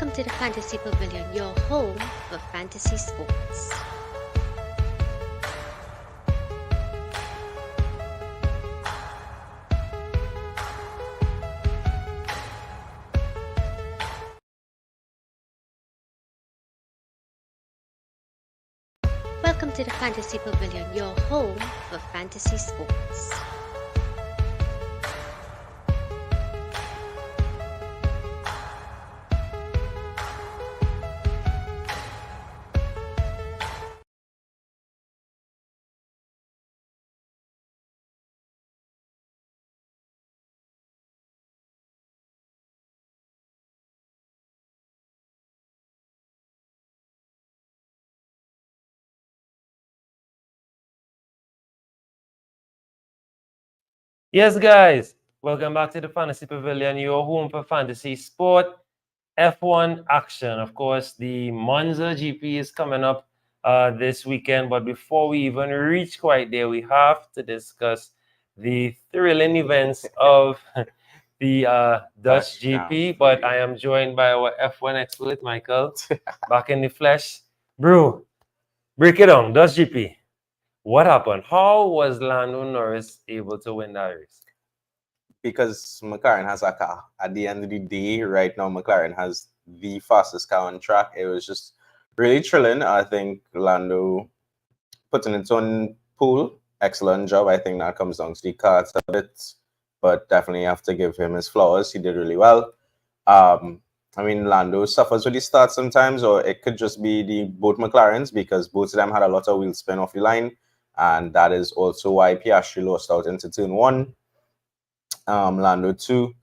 Welcome to the Fantasy Pavilion, your home for fantasy sports. Welcome to the Fantasy Pavilion, your home for fantasy sports. Yes, guys, welcome back to the Fantasy Pavilion, your home for fantasy sport, F1 action. Of course, the Monza GP is coming up this weekend, but before we even reach quite there, we have to discuss the thrilling events of the Dutch GP. But I am joined by our F1 expert, Michael, back in the flesh. Bro, break it down, Dutch GP. What happened? How was Lando Norris able to win that race? Because McLaren has a car. At the end of the day, right now, McLaren has the fastest car on track. It was just really thrilling. I think Lando putting its own pool, excellent job. I think that comes down to the car a bit, but definitely have to give him his flowers. He did really well. I mean, Lando suffers with the start sometimes, or it could just be the both McLarens because both of them had a lot of wheel spin off the line, and that is also why Piastri lost out into turn one. Lando too,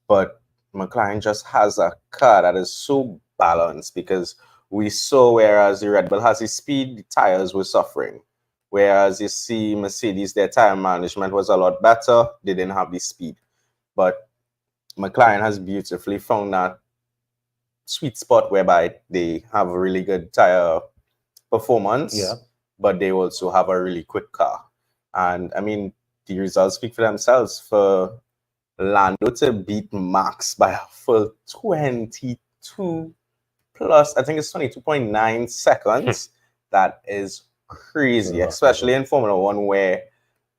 but McLaren just has a car that is so balanced because we saw whereas the Red Bull has the speed, the tires were suffering. Whereas you see Mercedes, their tire management was a lot better. They didn't have the speed. But McLaren has beautifully found that sweet spot whereby they have a really good tire performance, but they also have a really quick car. And I mean, the results speak for themselves. For Lando to beat Max by a full 22 plus, I think it's 22.9 seconds. That is crazy, especially in Formula One, where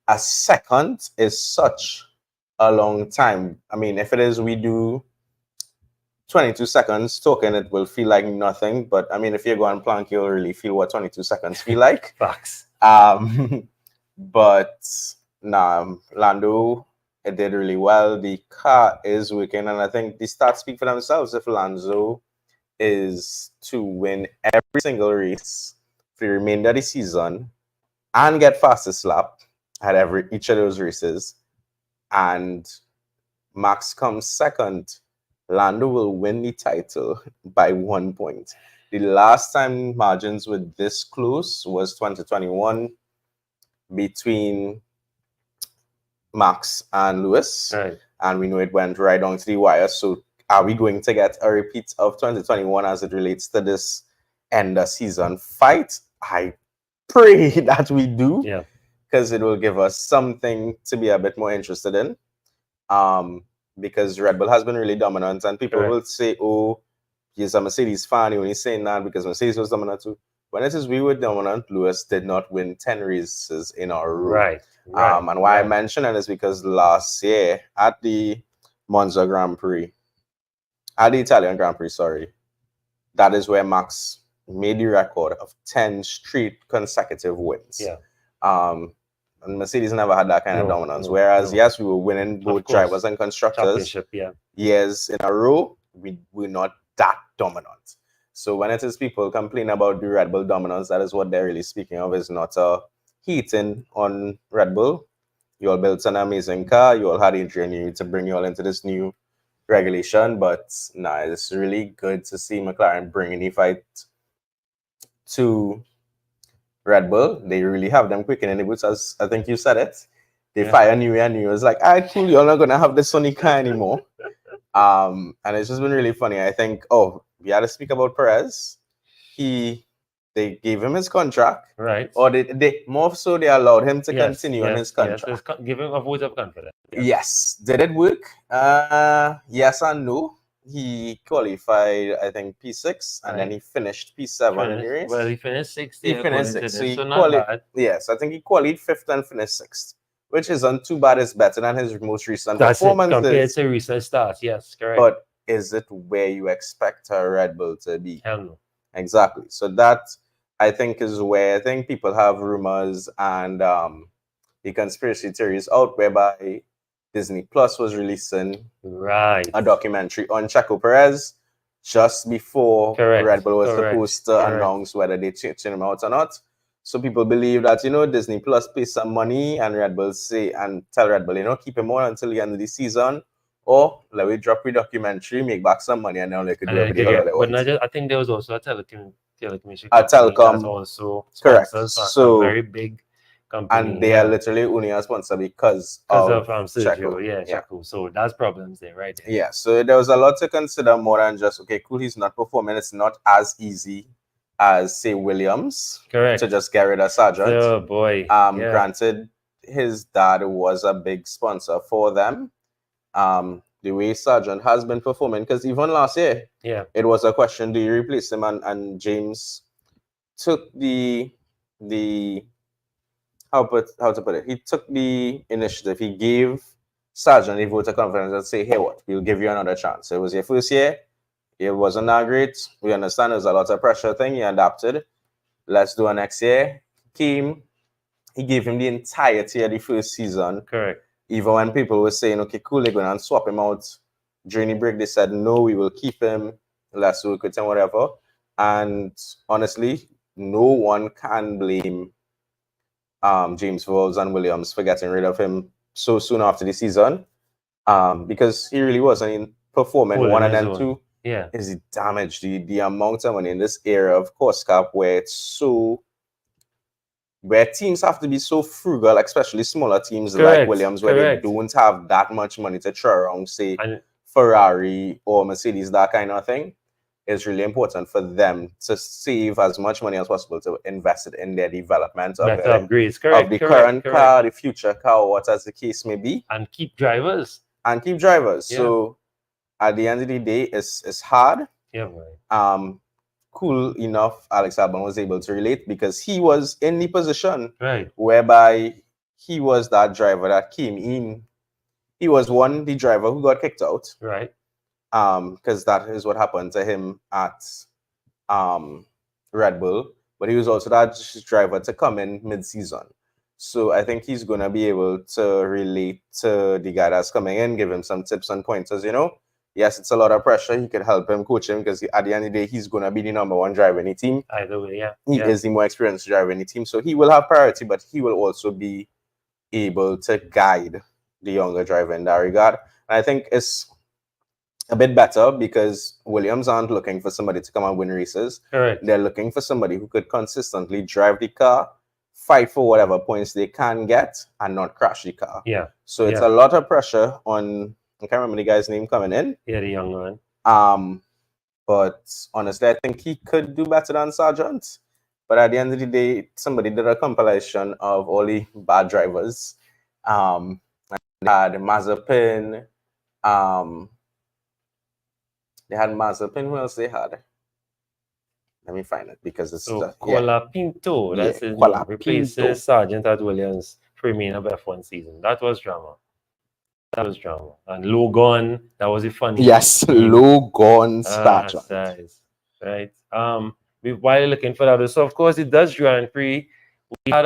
a second is such a long time. I mean, if it is, we do 22 seconds talking, it will feel like nothing. But I mean, if you go on plank, you'll really feel what 22 seconds feel like. Facts. But nah, Lando, it did really well. The car is working, and I think the stats speak for themselves. If Lando is to win every single race for the remainder of the season and get fastest lap at each of those races, and Max comes second, Lando will win the title by 1 point. The last time margins were this close was 2021 between Max and Lewis, Right. and we know it went right down to the wire. So are we going to get a repeat of 2021 as it relates to this end of season fight? I pray that we do, because it will give us something to be a bit more interested in. Because Red Bull has been really dominant, and people will say, oh, he's a Mercedes fan, you're only saying that because Mercedes was dominant too. When it is we were dominant, Lewis did not win 10 races in a row. And why I mention it is because last year at the Monza Grand Prix, at the Italian Grand Prix, that is where Max made the record of 10 straight consecutive wins. And Mercedes never had that kind of dominance. Whereas, yes, we were winning both drivers and constructors years in a row, we were not that dominant. So when it is people complain about the Red Bull dominance, that is what they're really speaking of, is not a heating on Red Bull. You all built an amazing car, you all had ingenuity to bring you all into this new regulation, but it's really good to see McLaren bringing the fight to Red Bull. They really have them quick in the boots, as I think you said it. They fire New Year, it's like, all right, cool, you're not gonna have this Sonic car anymore. And it's just been really funny. I think, we had to speak about Perez. They gave him his contract, or they more so they allowed him to continue on his contract. Give him a vote of confidence. Yes. Did it work? Yes and no. he qualified, I think, P6, and then he finished P7 in the race. Well, he finished sixth. He finished sixth, so not bad. Yes, I think he qualified fifth and finished sixth, which isn't too bad. It's better than his most recent performances. Compared to recent starts, yes, correct. But is it where you expect a Red Bull to be? Hell no. Exactly. So that, I think, is where I think people have rumors and the conspiracy theories out, whereby Disney Plus was releasing a documentary on Checo Perez just before Red Bull was supposed to announce whether they change him out or not. So people believe that, Disney Plus pays some money and Red Bull tell Red Bull, keep him on until the end of the season, or let me drop your documentary, make back some money, and then they could do everything they want. But not just, I think there was also a telecommunication telecom that's also correct. So a very big company, and they are literally only a sponsor because of Sergio, Checo. So that's problems there, right there. Yeah, so there was a lot to consider more than just, okay, cool, he's not performing. It's not as easy as, say, Williams. Correct. To just get rid of Sargent. Oh, boy. Granted, his dad was a big sponsor for them. The way Sargent has been performing, because even last year, it was a question, do you replace him? And James took the how to put it? He took the initiative. He gave Sargent a vote of confidence and say, hey, we'll give you another chance. So it was your first year. It wasn't that great. We understand there's a lot of pressure thing. He adapted. Let's do it next year. He gave him the entirety of the first season. Correct. Even when people were saying, okay, cool, they're going to swap him out during the break, they said, no, we will keep him. Let's work with him, whatever. And honestly, no one can blame James Vowles and Williams for getting rid of him so soon after the season, because he really was. I mean, performing one and then two, is it damaged the amount of money in this era of course cap where teams have to be so frugal, especially smaller teams like Williams, where they don't have that much money to throw around, say Ferrari or Mercedes, that kind of thing. It's really important for them to save as much money as possible to invest it in their development of the current car, the future car, what as the case may be. And keep drivers. Yeah. So at the end of the day, it's hard. Yeah, right. Cool enough, Alex Albon was able to relate because he was in the position whereby he was that driver that came in. He was the driver who got kicked out. Right. Because that is what happened to him at Red Bull, but he was also that driver to come in mid-season. So I think he's going to be able to relate to the guy that's coming in, give him some tips and pointers, Yes, it's a lot of pressure. He could help him, coach him, because at the end of the day, he's going to be the number one driver in the team. Either way, He is the more experienced driver in the team, so he will have priority, but he will also be able to guide the younger driver in that regard. And I think it's a bit better because Williams aren't looking for somebody to come and win races. Correct. They're looking for somebody who could consistently drive the car, fight for whatever points they can get, and not crash the car. Yeah. So it's a lot of pressure on, I can't remember the guy's name coming in. Yeah, the young one. But honestly, I think he could do better than Sargent. But at the end of the day, somebody did a compilation of all the bad drivers. They had Mazepin. They had Mazepin. Who else they had? Let me find it because it's Colapinto. That's his name. Replaces Sargent at Williams for remainder of F1 season. That was drama. And Logan, that was a funny. Yes, Logan Sargent. Right. While looking for that, so of course it does Grand Prix. We had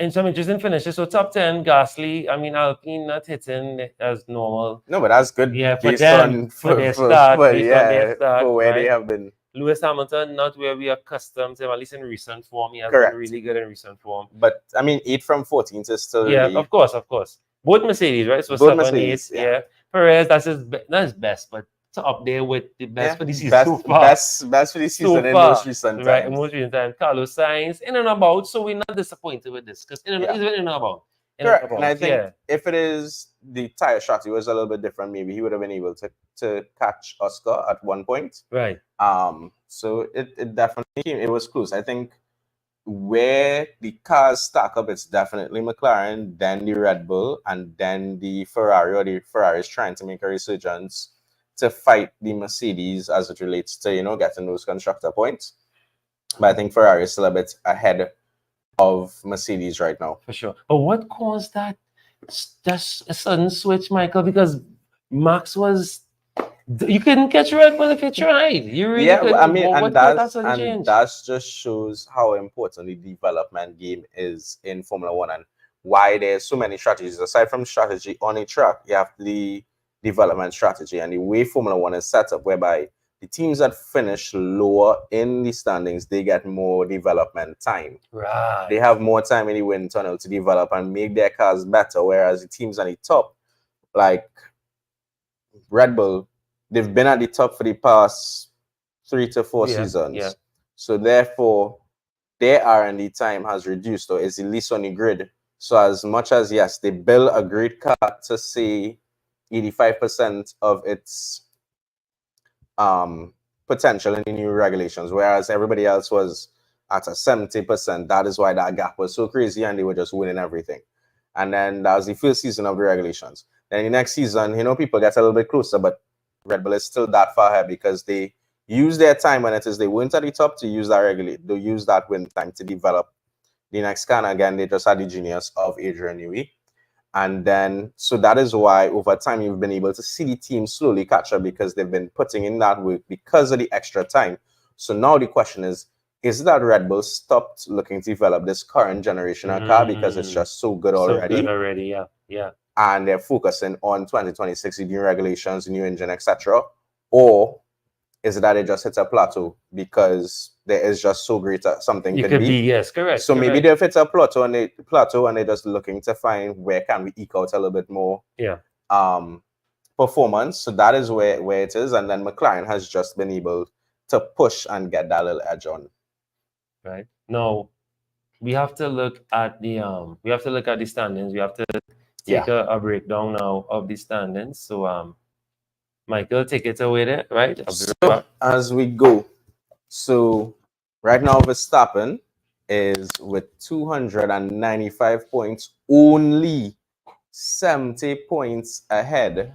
in some interesting finishes. So top 10, Gasly. I mean, Alpine not hitting as normal. No, but that's good. Yeah, for them, for their start, for where they have been. Lewis Hamilton, not where we are accustomed to, at least in recent form. He has been really good in recent form. But I mean, 8 from 14 is still. Yeah, really... of course. Both Mercedes, right? So both 7, 8. Yeah. Perez, that's his best, but it's up there with the best for the season so far. Best for the season in most recent times. Right, in most recent times. Carlos Sainz, in and about, so we're not disappointed with this because he's been in and about. Correct. And I think if it is the tire shot, it was a little bit different. Maybe he would have been able to catch Oscar at one point. Right. So it definitely came. It was close. I think where the cars stack up, it's definitely McLaren, then the Red Bull, and then the Ferrari, or the Ferrari is trying to make a resurgence to fight the Mercedes as it relates to, getting those constructor points. But I think Ferrari is still a bit ahead of Mercedes right now. For sure. But what caused that just a sudden switch, Michael? Because Max was, you couldn't catch Red Bull if you tried. You really couldn't. I mean, what caused that sudden change? That just shows how important the development game is in Formula One and why there's so many strategies. Aside from strategy on a track, you have the development strategy and the way Formula One is set up, whereby the teams that finish lower in the standings, they get more development time. Right. They have more time in the wind tunnel to develop and make their cars better, whereas the teams on the top, like Red Bull, they've been at the top for the past 3 to 4 seasons. Yeah. So therefore, their R&D time has reduced or is the least on the grid. So as much as, yes, they build a great car to say 85% of its potential in the new regulations, whereas everybody else was at a 70%. That is why that gap was so crazy and they were just winning everything. And then that was the first season of the regulations. Then the next season, people get a little bit closer, but Red Bull is still that far ahead because they use their time when it is they weren't at the top to use that win time to develop the next car. And again, they just had the genius of Adrian Newey. And then, so that is why over time you've been able to see the team slowly catch up because they've been putting in that work because of the extra time. So now the question is that Red Bull stopped looking to develop this current generation of car because it's just so good already? So good already, yeah. And they're focusing on 2026, the new regulations, the new engine, etc. Or is it that it just hits a plateau because there is just so great something could be? Yes, correct. So maybe they've hit a plateau and they're just looking to find where can we eke out a little bit more performance. So that is where it is. And then McLaren has just been able to push and get that little edge on. Right. Now we have to look at the standings. We have to take a breakdown now of the standings. So Michael, take it away there, right? So as we go, so right now Verstappen is with 295 points, only 70 points ahead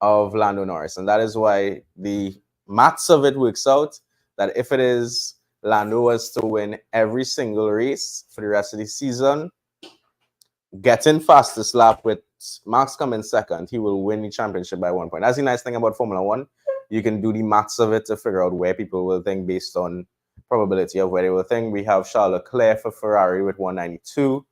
of Lando Norris. And that is why the maths of it works out that if it is Lando was to win every single race for the rest of the season, getting fastest lap with Max coming second, he will win the championship by 1 point. That's the nice thing about Formula One. You can do the maths of it to figure out where people will think based on probability of where they will think. We have Charles Leclerc for Ferrari with 192,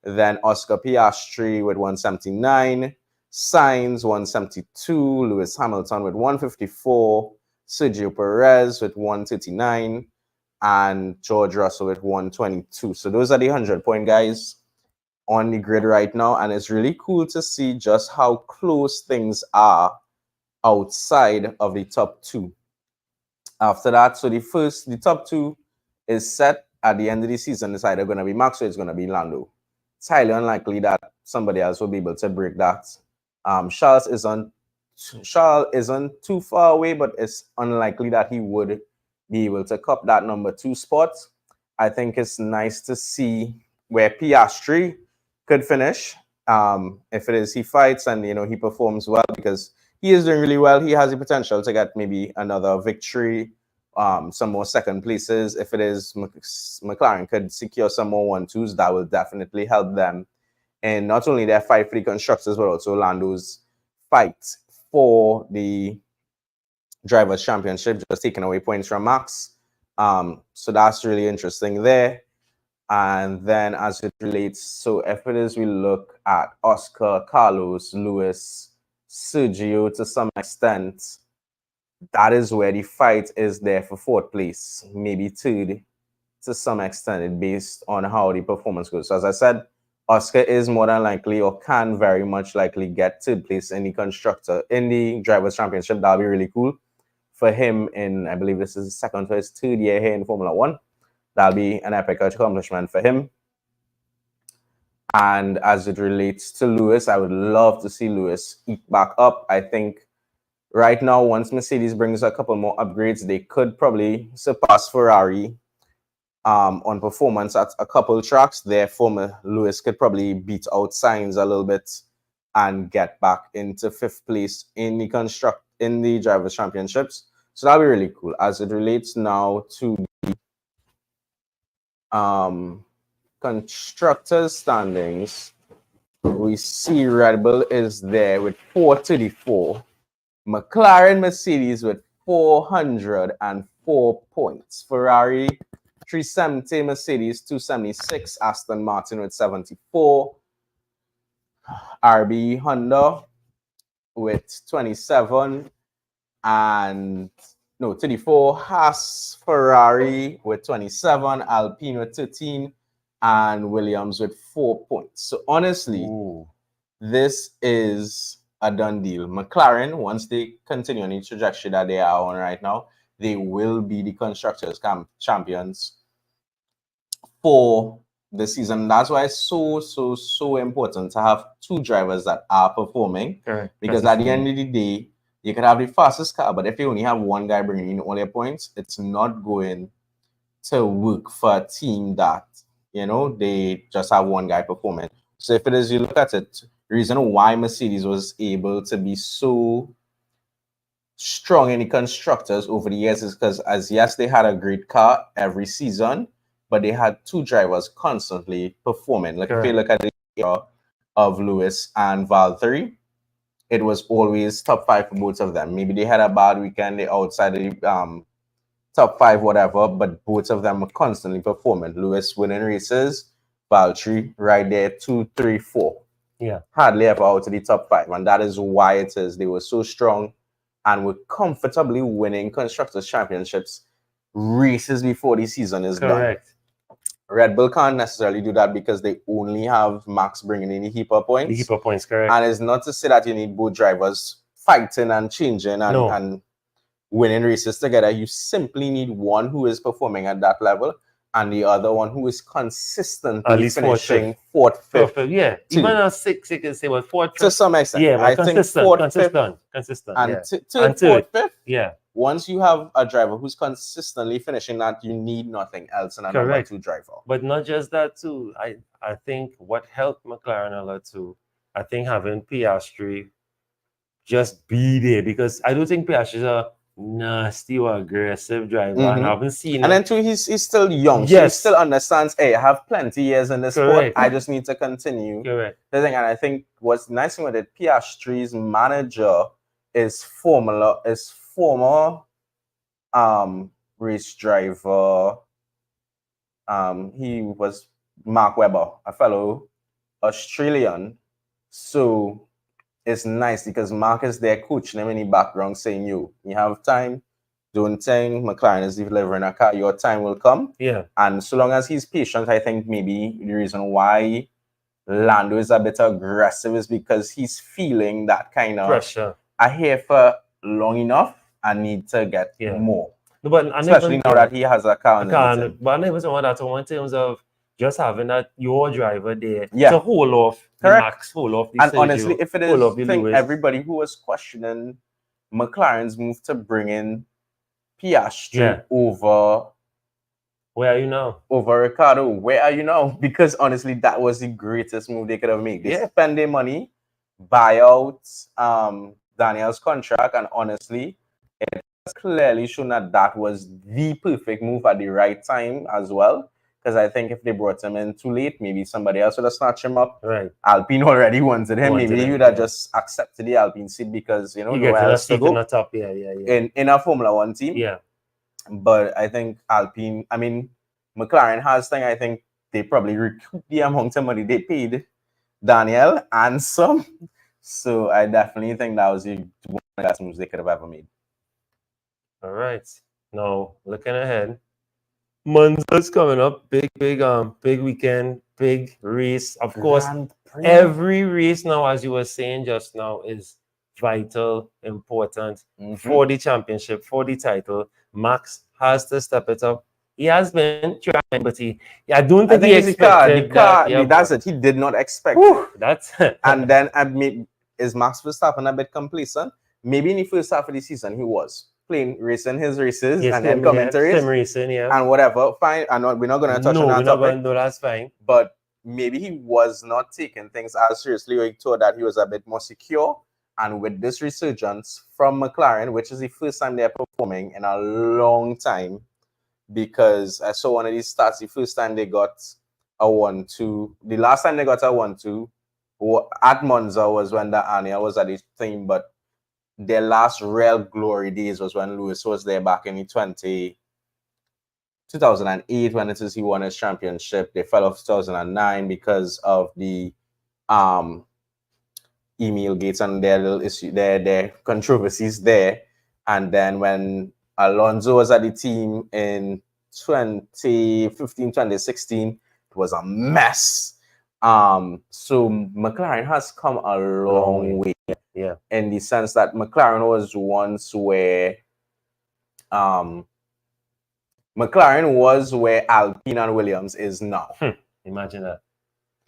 then Oscar Piastri with 179, Sainz 172, Lewis Hamilton with 154, Sergio Perez with 139, and George Russell with 122. So those are the 100-point guys on the grid right now, and it's really cool to see just how close things are outside of the top two. After that, so the top two is set at the end of the season. It's either going to be Max or it's going to be Lando. It's highly unlikely that somebody else will be able to break that. Charles isn't too far away, but it's unlikely that he would be able to cup that number 2 spot. I think it's nice to see where Piastri could finish. If it is he fights and he performs well, because he is doing really well, he has the potential to get maybe another victory, some more second places. If it is McLaren could secure some more 1-2s, that will definitely help them in not only their fight for the constructors, but also Lando's fight for the Drivers' Championship, just taking away points from Max. So that's really interesting there. And then as it relates, so if it is we look at Oscar, Carlos, Lewis, Sergio to some extent, that is where the fight is there for 4th place, maybe 3rd to some extent, based on how the performance goes. So as I said, Oscar is more than likely or can very much likely get 3rd place in the Drivers' Championship. That'll be really cool for him I believe this is his 2nd or his 3rd year here in Formula One. That'll be an epic accomplishment for him. And as it relates to Lewis, I would love to see Lewis eke back up. I think right now, once Mercedes brings a couple more upgrades, they could probably surpass Ferrari on performance at a couple tracks. Therefore, Lewis could probably beat out Sainz a little bit and get back into 5th place in in the Drivers' Championships. So that'll be really cool. As it relates now to constructors' standings, we see Red Bull is there with 434. McLaren, Mercedes with 404 points. Ferrari 370, Mercedes 276, Aston Martin with 74, RB Honda with 27, and no, 34, Haas Ferrari with 27, Alpine with 13, and Williams with 4 points. So honestly, this is a done deal. McLaren, once they continue on the trajectory that they are on right now, they will be the constructors champions for the season. That's why it's so important to have two drivers that are performing. Correct. Because at the end of the day, you can have the fastest car, but if you only have one guy bringing in all your points, it's not going to work for a team that, you know, they just have one guy performing. So if it is, you look at it, the reason why Mercedes was able to be so strong in the constructors over the years is because, as yes, they had a great car every season, but they had two drivers constantly performing. Like if you look at the era of Lewis and Valtteri, it was always top 5 for both of them. Maybe they had a bad weekend, they outside the top 5, whatever, but both of them were constantly performing. Lewis winning races, Valtteri right there, 2, 3, 4. Yeah. Hardly ever out of the top 5. And that is why it is they were so strong and were comfortably winning Constructors' Championships races before the season is done. Red Bull can't necessarily do that because they only have Max bringing in the heaper points. The heaper points, correct. And it's not to say that you need both drivers fighting and changing and winning races together. You simply need one who is performing at that level and the other one who is consistently finishing fourth, fifth. Yeah, even a 6, you can say, well, fourth, to some extent. Yeah, I think fourth, consistent, and and fourth, fifth. Yeah. Once you have a driver who's consistently finishing that, you need nothing else in a number 2 driver. But not just that too. I think what helped McLaren a lot too, I think having Piastri just be there, because I don't think Piastri is a nasty or aggressive driver. And I haven't seen and then too, he's still young. So he still understands, hey, I have plenty years in this sport. I just need to continue. And I think what's nice with it, Piastri's manager is former race driver. He was Mark Webber, a fellow Australian. So it's nice because Mark is there coaching him in the background saying, you have time, don't think McLaren is delivering a car, your time will come. Yeah. And so long as he's patient, I think maybe the reason why Lando is a bit aggressive is because he's feeling that kind of pressure. I here for long enough, I need to get more. No, but especially now that he has a car. But I never saw that in terms of just having that your driver there to hold off the Max, hold off the and Sergio, honestly, if it is, I think Lewis. Everybody who was questioning McLaren's move to bring in Piastri over. Where are you now? Over Ricardo. Where are you now? Because honestly, that was the greatest move they could have made. They spend their money, buy out Daniel's contract, and honestly, it has clearly shown that was the perfect move at the right time as well. Because I think if they brought him in too late, maybe somebody else would have snatched him up. Right. Alpine already wanted him. Maybe he would have just accepted the Alpine seat because, you know, he gets a seat in the top. In a Formula One team. Yeah. But I think Alpine, McLaren has thing, I think they probably recouped the amount of money they paid Daniel and some. So I definitely think that was one of the best moves they could have ever made. All right. Now, looking ahead, Monza's coming up. Big weekend, big race. Of course, every race now, as you were saying just now, is vital, important for the championship, for the title. Max has to step it up. He has been trying, but I don't think he expected that. That's it. He did not expect that's and then is Max Verstappen a bit complacent? Maybe in the first half of the season he was racing his races and then coming to race and whatever. Fine. And we're not going to touch on that topic. No, that's fine. But maybe he was not taking things as seriously, or he thought that he was a bit more secure. And with this resurgence from McLaren, which is the first time they're performing in a long time, because I saw one of these stats, the first time they got a 1-2, the last time they got a 1-2 at Monza was when the Anya was at the thing, but their last real glory days was when Lewis was there back in the 2008 when he won his championship. They fell off 2009 because of the email gates and their little issue, their controversies there. And then when Alonso was at the team in 2015, 2016, it was a mess. So McLaren has come a long way. Yeah. In the sense that McLaren was once where McLaren was where Alpine and Williams is now. Imagine that.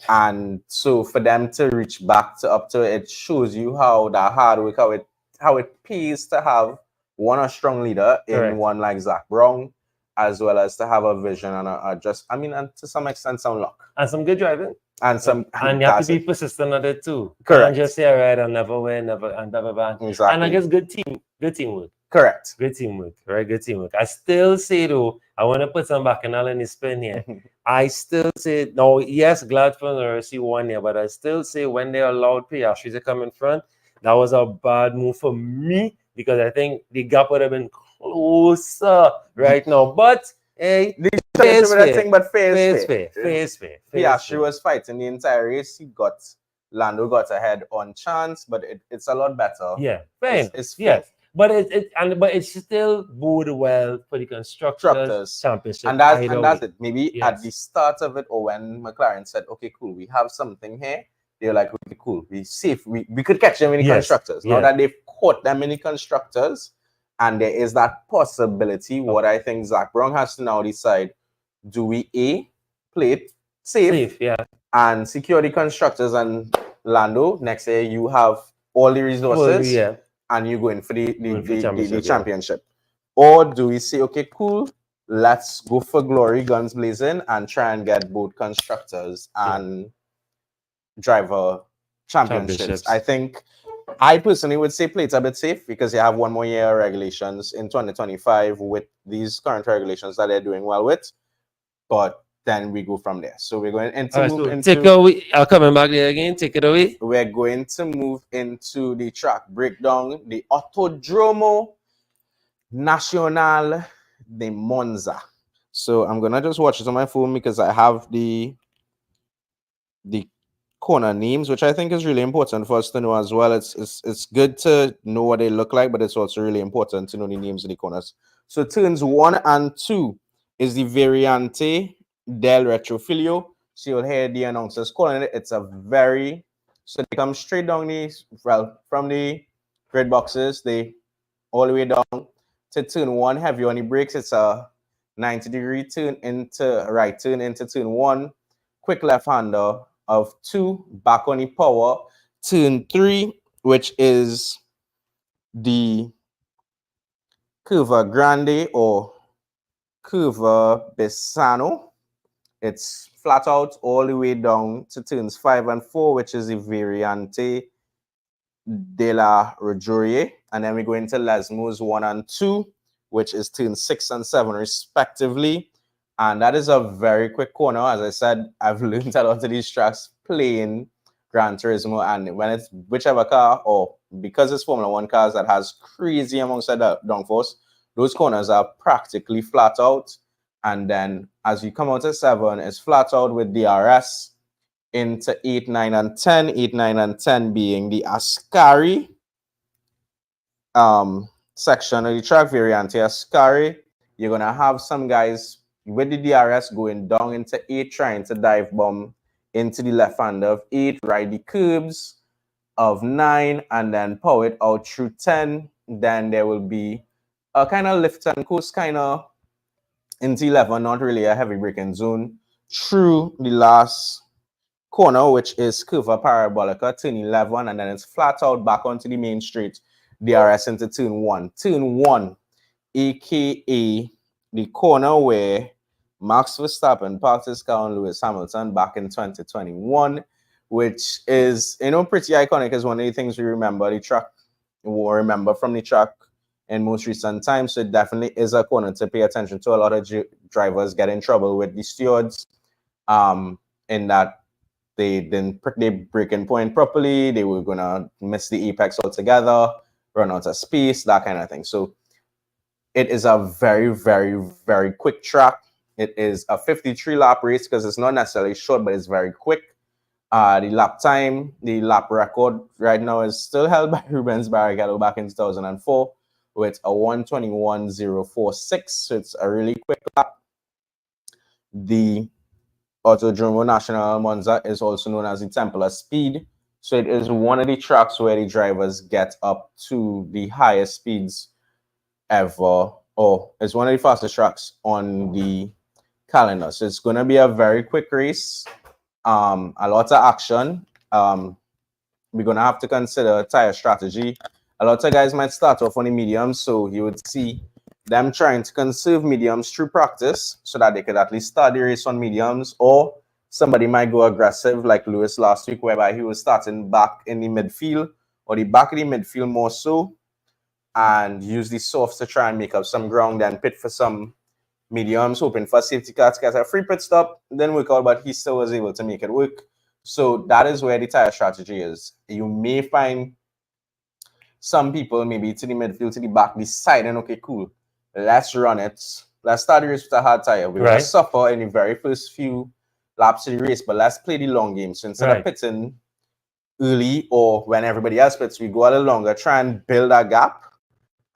And so for them to reach back to up to it shows you how that hard work, how it pays to have a strong leader in one like Zach Brown, as well as to have a vision and and to some extent some luck. And some good driving. And you have to be persistent at it too. Correct. And just say, all right, I'll never win, never blah. Exactly. And I guess good teamwork. Correct. Good teamwork, right? Good teamwork. I still say though, I want to put some bacchanal in the spin here. I still say, no, yes, glad for Norrisy won here, but I still say when they allowed Piastri to come in front, that was a bad move for me because I think the gap would have been closer right now. But hey, fair is fair. Piastri was fighting the entire race. Lando got ahead on chance, but it's a lot better. Yeah, fine. It's yes. But it's still bode well for the constructors championship. And that's it. Maybe at the start of it, or when McLaren said, okay, cool, we have something here. They're like, okay, cool, we safe. We could catch them in the constructors. Now that they've caught them in the constructors, and there is that possibility, what I think Zach Brown has to now decide, do we play it safe and secure the constructors, and Lando, next year you have all the resources and you go in for the championship. Or do we say, okay, cool, let's go for glory, guns blazing, and try and get both constructors and driver championships. I personally would say play it a bit safe because you have one more year of regulations in 2025 with these current regulations that they're doing well with. But then we go from there. So we're going into take away. I'll come back there again. Take it away. We're going to move into the track breakdown, the Autodromo Nacional de Monza. So I'm gonna just watch it on my phone because I have the corner names, which I think is really important for us to know as well. It's good to know what they look like, but it's also really important to know the names of the corners. So turns 1 and 2 is the Variante del Retrofilio. So you'll hear the announcers calling it. So they come straight down from the grid boxes, they all the way down to turn 1, heavy on the brakes. It's a 90-degree turn into turn 1, quick left-hander of 2, back on the power, turn 3, which is the Curva Grande or Curva Besano. It's flat out all the way down to turns 5 and 4, which is the Variante della Raggioria. And then we go into Lesmos 1 and 2, which is turns 6 and 7 respectively. And that is a very quick corner. As I said, I've learned a lot of these tracks playing Gran Turismo, and when it's whichever car, or because it's Formula 1 cars that has crazy amounts of downforce, those corners are practically flat out. And then as you come out of 7, it's flat out with DRS into 8, 9, and 10. 8, 9, and 10 being the Ascari section of the track, Variante Ascari. You're going to have some guys with the DRS going down into 8, trying to dive bomb into the left hander of 8, ride the curbs of 9, and then power it out through 10. Then there will be a kind of lift and coast kind of into 11, not really a heavy braking zone, through the last corner, which is Curva Parabolica, turn 11, and then it's flat out back onto the main straight, DRS into turn 1. Turn 1, aka the corner where Max Verstappen parked his car on Lewis Hamilton back in 2021. which is, pretty iconic. Is one of the things we remember. The track, we'll remember from the track in most recent times. So it definitely is a corner to pay attention to. A lot of drivers get in trouble with the stewards, in that they didn't they breaking point properly. They were gonna miss the apex altogether, run out of space, that kind of thing. So it is a very, very, very quick track. It is a 53 lap race because it's not necessarily short, but it's very quick. The lap time, the lap record right now is still held by Rubens Barrichello back in 2004 with a 1:21.046. So it's a really quick lap. The Autodromo Nacional Monza is also known as the Temple of Speed. So it is one of the tracks where the drivers get up to the highest speeds ever. Oh, it's one of the fastest tracks on the calendar. So it's going to be a very quick race. A lot of action. We're going to have to consider tire strategy. A lot of guys might start off on the mediums, so you would see them trying to conserve mediums through practice so that they could at least start the race on mediums, or somebody might go aggressive like Lewis last week, whereby he was starting back in the midfield or the back of the midfield more so, and use the softs to try and make up some ground, then pit for some mediums, hoping for safety car to get a free pit stop. Didn't work out, but he still was able to make it work. So that is where the tire strategy is. You may find some people maybe to the midfield, to the back, deciding, okay, cool, let's run it. Let's start the race with a hard tire. We're going to suffer in the very first few laps of the race, but let's play the long game. So instead of pitting early or when everybody else pits, we go a little longer, try and build a gap,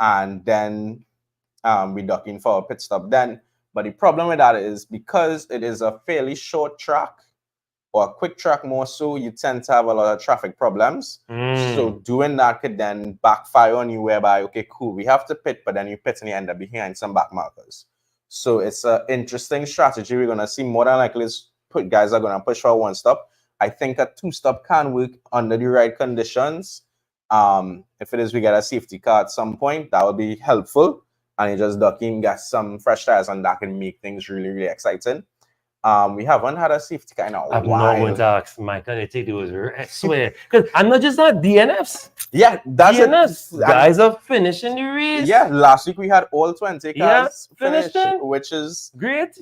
and then we duck in for a pit stop then. But the problem with that is because it is a fairly short track, or a quick track more so, you tend to have a lot of traffic problems. So doing that could then backfire on you, whereby, okay, cool, we have to pit, but then you pit and you end up behind some back markers. So it's an interesting strategy. We're going to see more than likely guys are going to push for one stop. I think a two stop can work under the right conditions. If it is we get a safety car at some point, that will be helpful. And you just duck in, get some fresh tires, and that can make things really, really exciting. We haven't had a safety car in a while. I'm not going to ask Michael to take those. I swear. Because I'm not just not DNFs. Yeah, that's DNFs. Guys are finishing the race. Yeah, last week we had all 20 cars finished, which is great.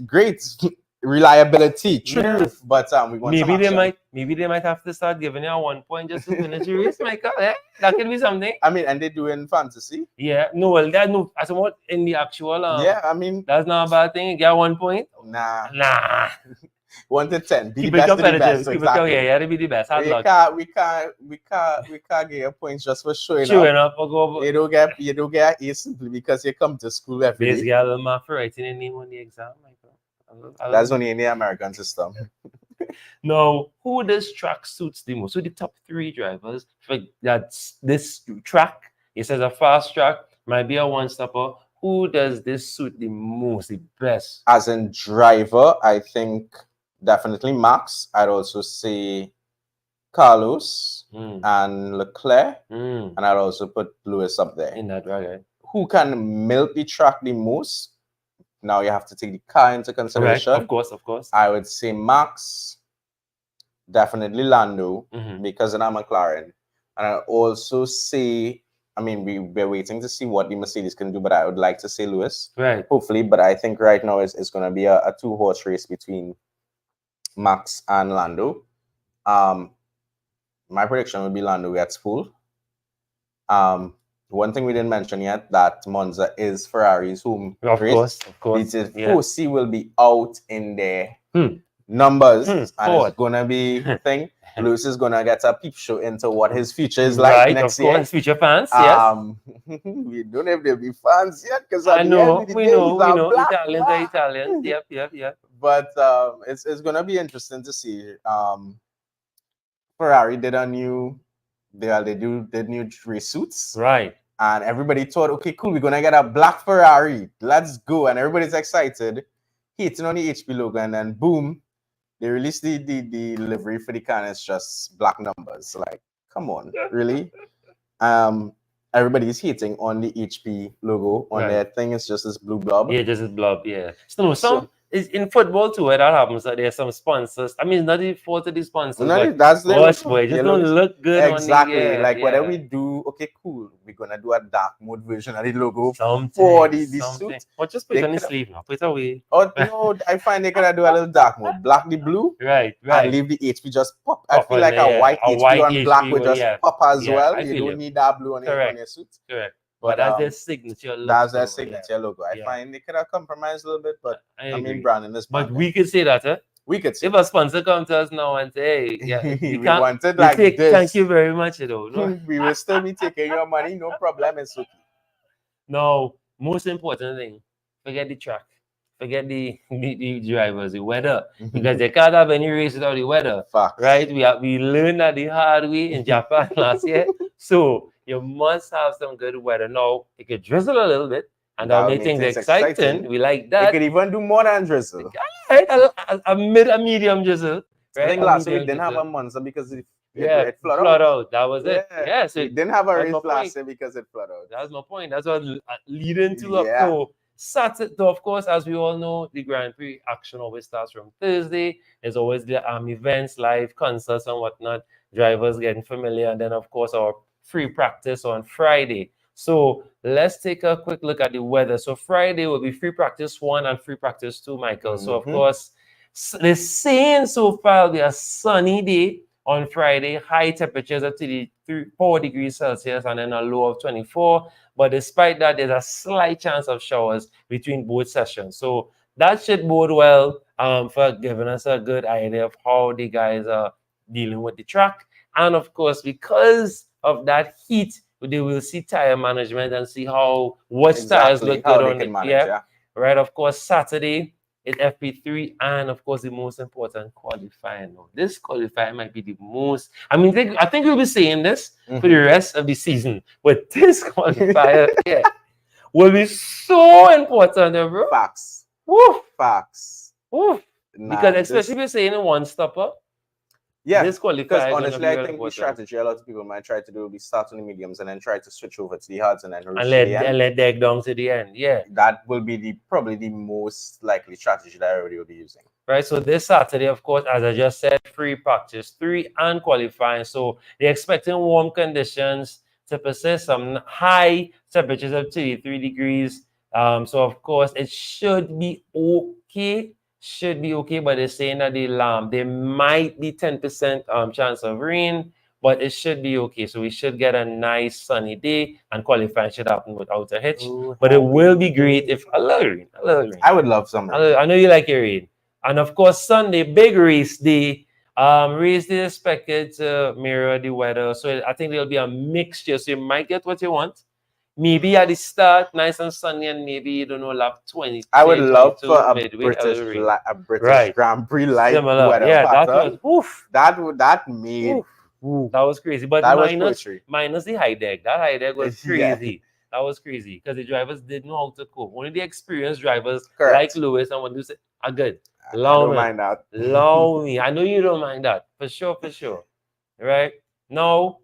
Reliability, truth. But we want maybe they might have to start giving you a 1 point just to finish the race, Michael. Yeah, that could be something. I mean, and they do in fantasy. Yeah, no, well, that no. As what in the actual. Yeah, I mean, that's not a bad thing. You get 1 point. Nah. 1 to 10. Be Keep the it best of the competitive. best. Keep it, yeah, to be the best. We can't get your points just for showing up. You don't get A simply because you come to school every day. Basically, a little math for writing your name on the exam, Michael. That's only in the American system. Now, who this track suits the most? So the top 3 drivers, that's this track, it says a fast track, might be a one-stopper. Who does this suit the most, the best? As in driver, I think definitely Max. I'd also say Carlos and Leclerc. And I'd also put Lewis up there. In that right? Who can milk the track the most? Now you have to take the car into consideration. Right, of course. I would say Max, definitely Lando, because of that McLaren. And I'd also say, I mean, we're waiting to see what the Mercedes can do, but I would like to say Lewis. Right. Hopefully, but I think right now it's going to be a 2-horse race between Max and Lando. My prediction would be Lando gets pole. One thing we didn't mention yet, that Monza is Ferrari's home race. Of course. The 4C will be out in their numbers, and it's gonna be a thing. Lewis is gonna get a peep show into what his future is like next year. Future fans, yes. We don't know if they'll be fans yet, because I know, we know. Italians. Yep. But it's gonna be interesting to see. Ferrari did new race suits, right? And everybody thought, okay, cool, we're gonna get a black Ferrari, let's go, and everybody's excited, hitting on the HP logo, and then boom, they released the livery for the car, and it's just black numbers. Like, come on, really? Everybody's hitting on the HP logo on their thing. It's just this blue blob. Yeah, just this blob. Yeah. So it's in football too where that happens. That there's some sponsors. I mean, it's not the fault of the sponsors, No, but that's the gosh, boy, it just don't look good exactly. on the Like whatever we do, okay, cool. We're gonna do a dark mode version of the logo something for the suit. Or just put it on the sleeve now. Put it away. Oh no, I find they could do a little dark mode, black the blue, right, and leave the HP just pop. I Pop feel on like there, a white a HP white on black would HP, just pop as well. I You feel don't you. need that blue on your Correct. suit. Correct. But that's their signature look. That's their signature logo. I find they could have compromised a little bit, but I mean, branding is branding. But we could say that, huh? We could say if a sponsor comes to us now and say, hey, yeah, we wanted like take, this. Thank you very much, you know. No? We will still be taking your money, no problem. It's okay. No, most important thing, forget the track. Forget the drivers, the weather, because they can't have any race without the weather. Facts. Right? We learned that the hard way in Japan last year. So you must have some good weather. Now it could drizzle a little bit, and that'll make things exciting. We like that. It could even do more than drizzle. Right? A medium drizzle. Right? I think last week didn't have a Monza because it flooded out. That was it. Yeah, so it didn't have a race last year because it flooded out. That's my point. That's what leading to up to Saturday. Of course, as we all know, the Grand Prix action always starts from Thursday. There's always the events, live concerts and whatnot. Drivers getting familiar, and then of course our free practice on Friday. So let's take a quick look at the weather. So Friday will be free practice 1 and free practice 2, Michael. So of course, they're saying so far it'll be a sunny day on Friday, high temperatures up to 4 degrees Celsius and then a low of 24. But despite that, there's a slight chance of showers between both sessions. So that should bode well for giving us a good idea of how the guys are dealing with the track. And of course, because of that heat, they will see tire management and see what tires look good on it. Right. Of course, Saturday is FP3 and of course the most important qualifying. Now, this qualifying might be the most. I mean, I think we'll be saying this for the rest of the season, but this qualifier will be so important, bro. Facts. Woo. Facts. Woo. Because especially if you're saying a one-stopper. Yeah, this because honestly, I think the strategy a lot of people might try to do will be start on the mediums and then try to switch over to the hards and then let deck down to the end. Yeah, that will be probably the most likely strategy that everybody will be using. Right. So this Saturday, of course, as I just said, free practice 3 and qualifying. So they're expecting warm conditions to persist, some high temperatures of 33 degrees. So of course, it should be okay. But they're saying that there might be 10% chance of rain, but it should be okay. So we should get a nice sunny day and qualifying should happen without a hitch. But it will be great if a little rain. I would love some rain. I know you like your rain. And of course, Sunday, big race day. Race day is expected to mirror the weather. So I think there'll be a mixture. So you might get what you want. Maybe at the start, nice and sunny, and maybe, you don't know, lap 20. I would love for a British Grand Prix like weather pattern. That was crazy. But minus the high deck. That high deck was crazy. That was crazy because the drivers didn't know how to cope. Only the experienced drivers like Lewis and what you say are good. I don't mind that. I know you don't mind that. For sure. Right? Now,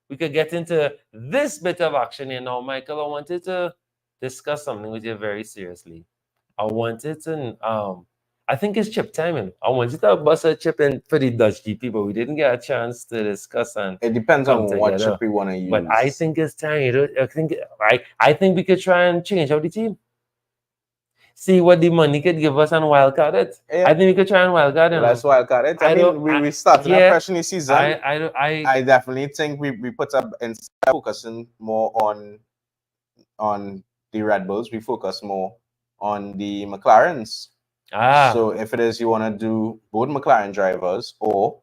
we could get into this bit of action here now, Michael. I wanted to discuss something with you very seriously. I wanted to, I think it's chip timing. I wanted to bust a chip in for the Dutch GP, but we didn't get a chance to discuss. And it depends on what chip we want to use. But I think it's time. I think we could try and change out the team. See what the money could give us and wildcard it. Yeah. I think we could try and wildcard it. Let's wildcard it. I mean, we started a fresh new season. I definitely think we put up instead of focusing more on the Red Bulls, we focus more on the McLarens. So if it is you want to do both McLaren drivers or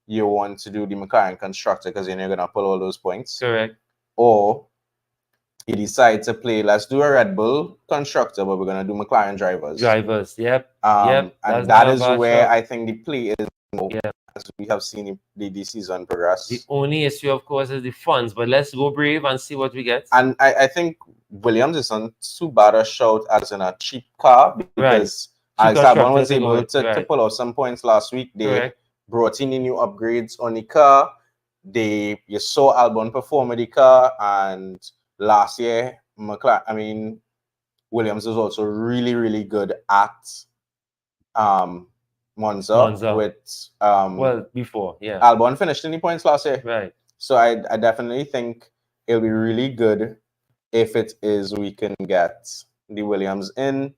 you want to do the McLaren constructor because then you're going to pull all those points. Correct. Or you decide to play, let's do a Red Bull constructor, but we're going to do McLaren drivers. Yep. And that is where I think the play is more, as we have seen the season progress. The only issue, of course, is the funds, but let's go brave and see what we get. And I think Williams is on too bad a shout as in a cheap car because Albon was able to pull out some points last week. They brought in the new upgrades on the car. You saw Albon perform with the car, and last year, Williams was also really, really good at Monza. With before, yeah. Albon finished in the points last year. Right. So I definitely think it'll be really good if it is we can get the Williams in,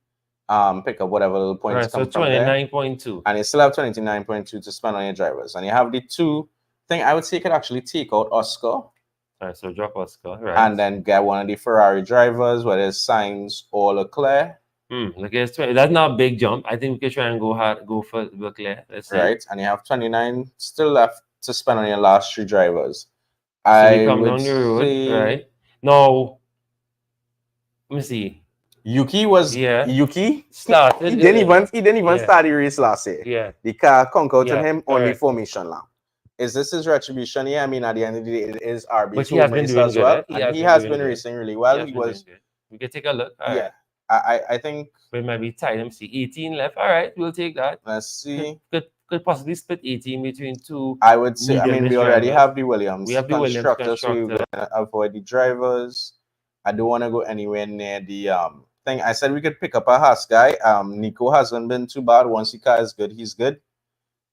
pick up whatever little points come from there. So 29.2. And you still have 29.2 to spend on your drivers. And you have the two thing, I would say you could actually take out Oscar. All right, so drop Oscar, right. And then get one of the Ferrari drivers, whether it's Sainz or Leclerc. Look, it's 20. That's not a big jump. I think we could try and go for Leclerc. Let's see. Right, and you have 29 still left to spend on your last three drivers. So I come down the road, right? No, let me see. Yuki started. He didn't even start the race last year. Yeah, the car conquered him on the formation lap. Is this his retribution? Yeah, I mean, at the end of the day, it is RB2 but he has been doing as well. Good, he has been racing really well. He was. We can take a look. All right. I think we might be tight. Let me see. 18 left. All right, we'll take that. Let's see. Could possibly split 18 between two. I would say. I mean, we already have the Williams. We have the constructor. So we're gonna avoid the drivers. I don't want to go anywhere near the thing. I said we could pick up a Haas guy. Nico hasn't been too bad. Once the car is good, he's good.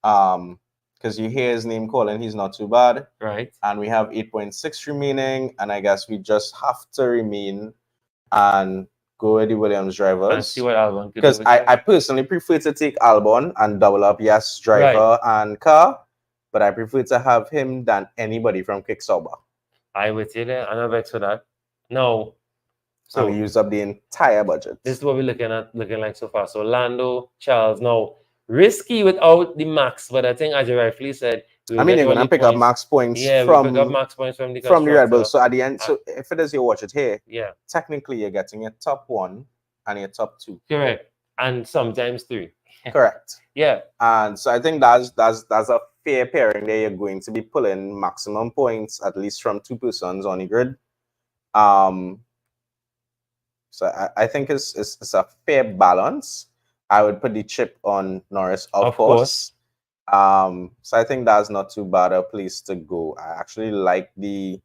Because you hear his name calling, he's not too bad. Right. And we have 8.6 remaining, and I guess we just have to remain and go with the Williams drivers. And see what Albon could do. Because I personally prefer to take Albon and double up driver and car, but I prefer to have him than anybody from Kicksauber. I would say that. I'm not vexed for that. No. So we use up the entire budget. This is what we're looking like so far. So Lando, Charles, no. Risky without the max, but I think as you rightfully said, you're gonna pick up max points from the Red Bull. So at the end, so if it is you watch it here, technically you're getting your top one and your top two. Correct. And sometimes three. Correct. Yeah. And so I think that's a fair pairing there. You're going to be pulling maximum points, at least from two persons on the grid. So I think it's a fair balance. I would put the chip on Norris, of course. So I think that's not too bad a place to go. I actually like this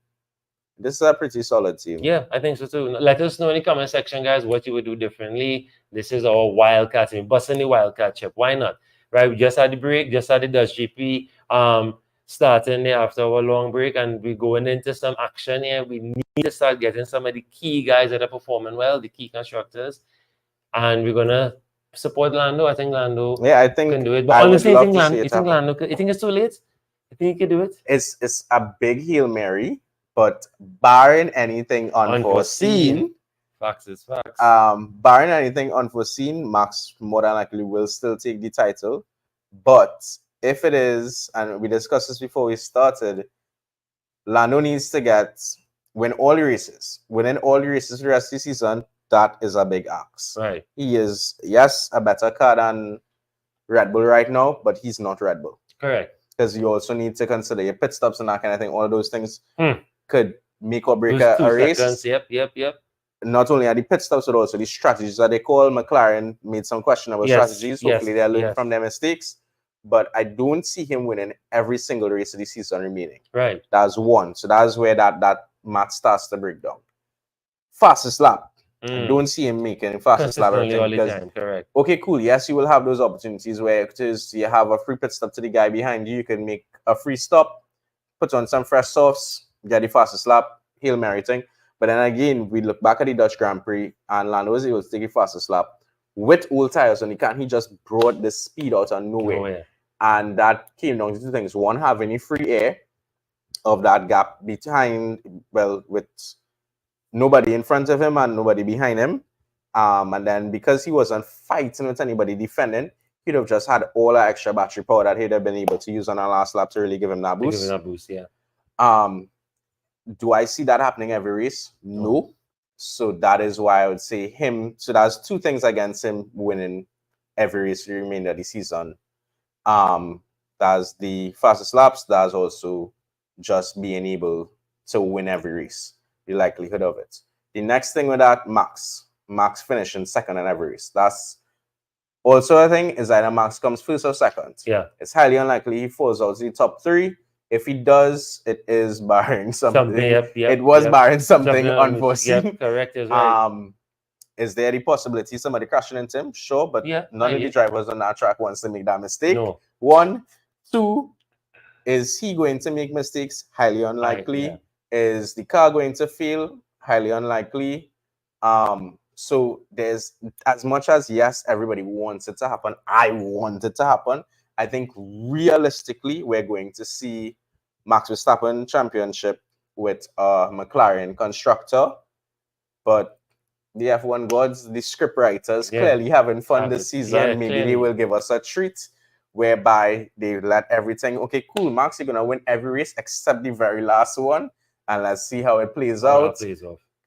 is a pretty solid team. Yeah, I think so too. Let us know in the comment section, guys, what you would do differently. This is our wildcat team. Busting the wildcat chip. Why not? Right? We just had the break, just had the Dutch GP starting there after our long break, and we're going into some action here. We need to start getting some of the key guys that are performing well, the key constructors. And we're gonna support Lando. I think Lando can do it. But honestly, I think Lando you think it's too late? I think he can do it. It's a big Hail Mary, but barring anything unforeseen. Facts is facts. Barring anything unforeseen, Max more than likely will still take the title. But if it is, and we discussed this before we started, Lando needs to win all the races. Winning all the races for the rest of the season, that is a big ask. Right. He is, yes, a better car than Red Bull right now, but he's not Red Bull. Correct. Because you also need to consider your pit stops and that kind of thing. All of those things could make or break a race. Seconds. Yep. Not only are the pit stops, but also the strategies that they call. McLaren made some questionable strategies. Hopefully they learn from their mistakes. But I don't see him winning every single race of the season remaining. Right. That's one. So that's where that math starts to break down. Fastest lap. I don't see him making fastest lap. Correct. Okay, cool. Yes, you will have those opportunities where it is you have a free pit stop to the guy behind you. You can make a free stop, put on some fresh softs, get the fastest lap, Hail Mary thing. But then again, we look back at the Dutch Grand Prix and Lando was able to take the fastest lap with old tires on the car. He just brought the speed out of nowhere. And that came down to two things. One, having the free air of that gap behind, with nobody in front of him and nobody behind him. And then because he wasn't fighting with anybody defending, he'd have just had all that extra battery power that he'd have been able to use on our last lap to really give him that boost. Do I see that happening every race? No. So that is why I would say him. So there's two things against him winning every race for the remainder of the season. That's the fastest laps. That's also just being able to win every race. The likelihood of it. The next thing with that, Max finishing second in every race. That's also a thing, is either Max comes first or second. Yeah. It's highly unlikely he falls out to the top three. If he does, it is barring something. It was barring something unforeseen. Yep, correct. Is right. Is there the possibility somebody crashing into him? Sure, but none of the drivers on that track wants to make that mistake. No. 1, 2, is he going to make mistakes? Highly unlikely. Is the car going to fail? Highly unlikely. So there's, as much as yes, everybody wants it to happen, I want it to happen. I think realistically, we're going to see Max Verstappen championship with McLaren constructor, but the F1 gods, the script writers, clearly having fun this season. Maybe they will give us a treat whereby they let everything, okay, cool, Max, you're gonna win every race except the very last one, and let's see how it plays out.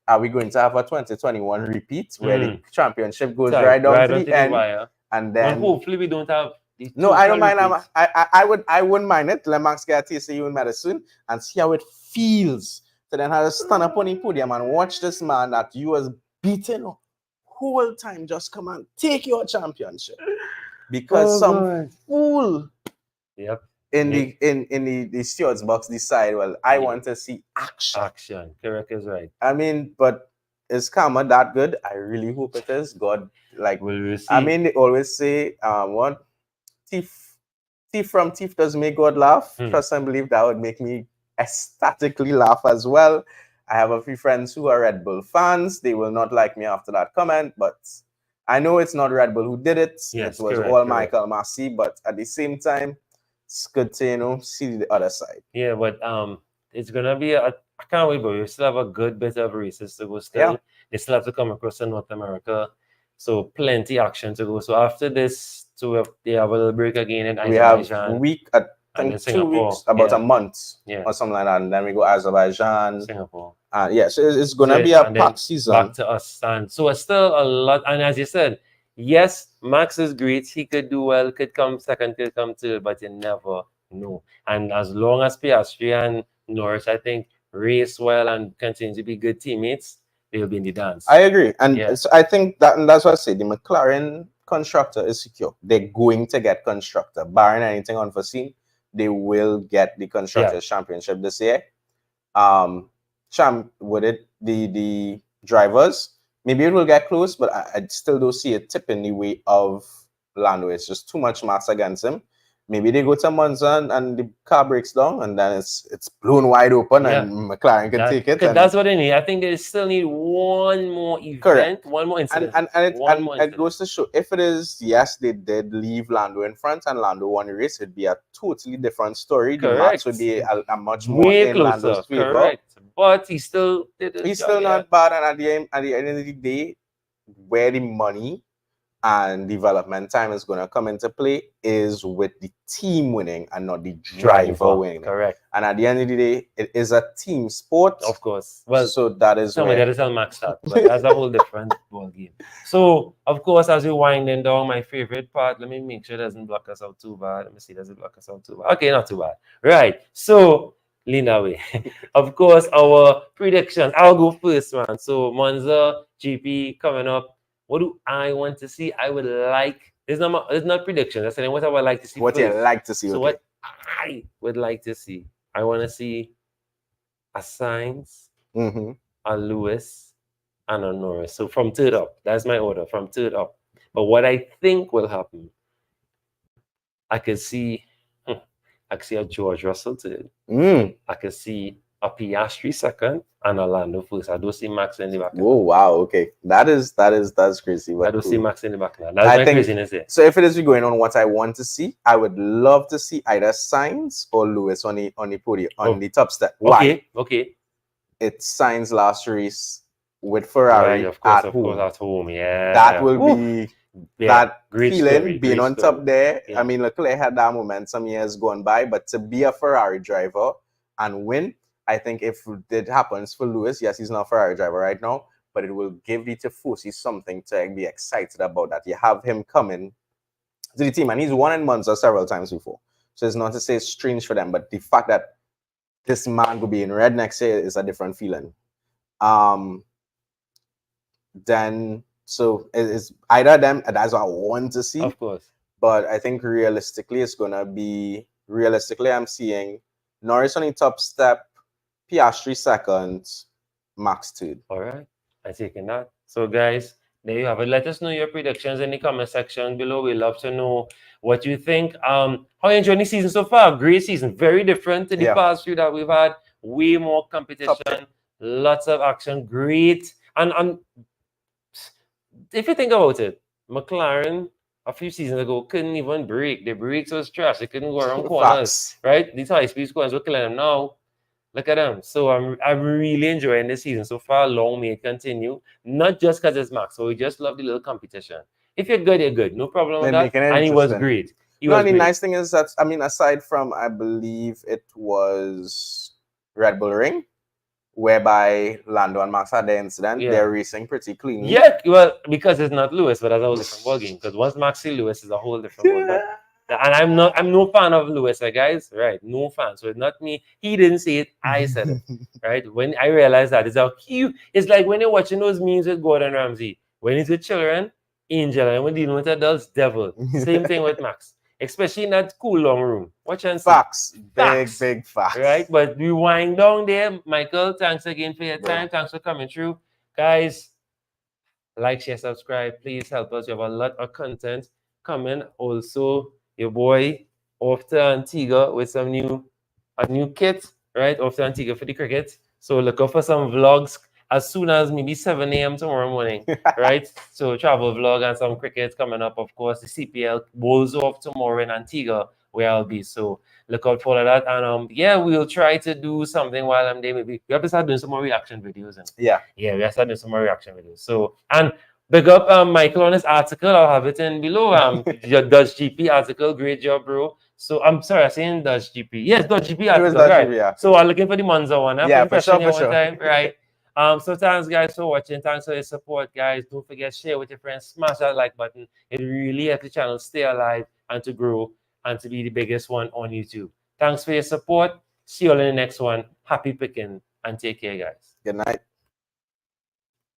Are we going to have a 2021 repeat where the championship goes right down to the end, wire. And then hopefully we don't have the no, I don't mind. I wouldn't mind it. Let Max get a taste of you in medicine and see how it feels. So then have to stand up on the podium and watch this man that you was beaten whole time just come and take your championship. Because some fool in the stewards box decide, well, I want to see action. Action. Correct is right. I mean, but is karma that good? I really hope it is. God, like, will see. I mean, they always say, what? Thief from thief does make God laugh. Trust and believe that would make me ecstatically laugh as well. I have a few friends who are Red Bull fans. They will not like me after that comment, but I know it's not Red Bull who did it. Yes, it was all Michael Massey, but at the same time, it's good to, see the other side. Yeah, but it's gonna be I can't wait, but we still have a good bit of races to go still. Yeah. They still have to come across in North America. So plenty action to go. So after this, they have a little break again in Azerbaijan. We have a week, I think 2 weeks, about a month or something like that. And then we go Azerbaijan. Singapore. So it's going to be a packed season. Back to us. And so it's still a lot. And as you said, yes, Max is great. He could do well, could come second, could come third, but you never know. And as long as Piastri and Norris, I think, race well and continue to be good teammates, they'll be in the dance. I agree. And so I think that's what I say. The McLaren constructor is secure. They're going to get constructor. Barring anything unforeseen, they will get the Constructors' Championship this year. With it, the drivers, maybe it will get close, but I still don't see it tipping the way of Lando. It's just too much mass against him. Maybe they go to Monza and the car breaks down, and then it's blown wide open, and McLaren can take it. That's what they need. I think they still need one more event, one more incident. And it goes to show, if it is, yes, they did leave Lando in front and Lando won the race, it'd be a totally different story. The match would be a much more in Lando's favor. Correct. But he's still not bad, and at the end of the day, where the money and development time is going to come into play is with the team winning and not the driver winning. Correct. And at the end of the day, it is a team sport. Of course. Well, so that is somebody that is tell Max that, but that's a whole different ball game. So, of course, as we winding down, my favorite part, let me make sure it doesn't block us out too bad. Let me see, does it block us out too bad? Okay, not too bad. Right. So, lean away. Of course, our predictions. I'll go first, man. So, Monza GP coming up. What do I want to see? I would like. It's not predictions. That's saying what I would like to see. What you like to see? So what I would like to see, I want to see a Sainz, a Lewis, and a Norris. So from third up, that's my order. From third up. But what I think will happen, I could see a George Russell third. I could see a Piastri second and a Lando first. I don't see Max in the back. Oh wow, okay. That's crazy. I don't see Max in the back now. That's my craziness here. So if it is going on what I want to see, I would love to see either Sainz or Lewis on the podium, on the top step. Why? Okay. It's Sainz last race with Ferrari of course, at home. Yeah. That will be that great feeling, story, being on top there. Yeah. I mean, Leclerc had that moment some years gone by, but to be a Ferrari driver and win, I think if it happens for Lewis, yes, he's not a Ferrari driver right now, but it will give the Tifosi something to be excited about, that you have him coming to the team. And he's won in Monza several times before. So it's not to say it's strange for them, but the fact that this man will be in red next year is a different feeling. Then, so it's either them, and that's what I want to see. Of course. But I think realistically, I'm seeing Norris on the top step, Piastri second, Max third. All right, I'm taking that. So guys, There you have it. Let us know your predictions in the comment section below. We love to know what you think. How you enjoying the season so far? Great season. Very different to the past few that we've had. Way more competition. Lots of action. Great. And if you think about it, McLaren a few seasons ago couldn't even brake. The brakes was trash. They couldn't go around corners. Right? These high-speed corners were killing them now. Look at them. So I'm really enjoying this season so far. Long may it continue. Not just because it's Max. So we just love the little competition. If you're good, you're good. No problem with that. And he was great. The nice thing is that, I mean, aside from, I believe it was Red Bull Ring, whereby Lando and Max had the incident, they're racing pretty cleanly. Yeah, well, because it's not Lewis, but that's a whole different ball game. Because once Max see Lewis, is a whole different ball. And I'm no fan of Lewis, guys. Right? No fan. So it's not me. He didn't say it. I said it. Right? When I realized that, it's how cute. It's like when you're watching those memes with Gordon Ramsay. When he's with children, angel, and when dealing with adults, devil. Same thing with Max. Especially in that cool long room. Watch and see. Facts. Big facts. Right? But we wind down there. Michael, thanks again for your time. Thanks for coming through. Guys, like, share, subscribe. Please help us. We have a lot of content coming. Also, your boy off to Antigua with a new kit, right? Off to Antigua for the cricket. So look out for some vlogs as soon as maybe 7 a.m. tomorrow morning, right? So travel vlog and some cricket coming up, of course. The CPL bowls off tomorrow in Antigua, where I'll be. So look out for all of that. And yeah, we'll try to do something while I'm there. Maybe we have to start doing some more reaction videos. And we have to start doing some more reaction videos. So, and big up Michael on his article. I'll have it in below. Your Dutch GP article. Great job, bro. So I'm sorry, I'm saying Dutch GP. Yes, Dutch GP article. Right. GP, So I'm looking for the Monza one. For sure. Time, right. So thanks guys for watching. Thanks for your support, guys. Don't forget, share with your friends, smash that like button. It really helps the channel stay alive and to grow and to be the biggest one on YouTube. Thanks for your support. See you all in the next one. Happy picking and take care, guys. Good night.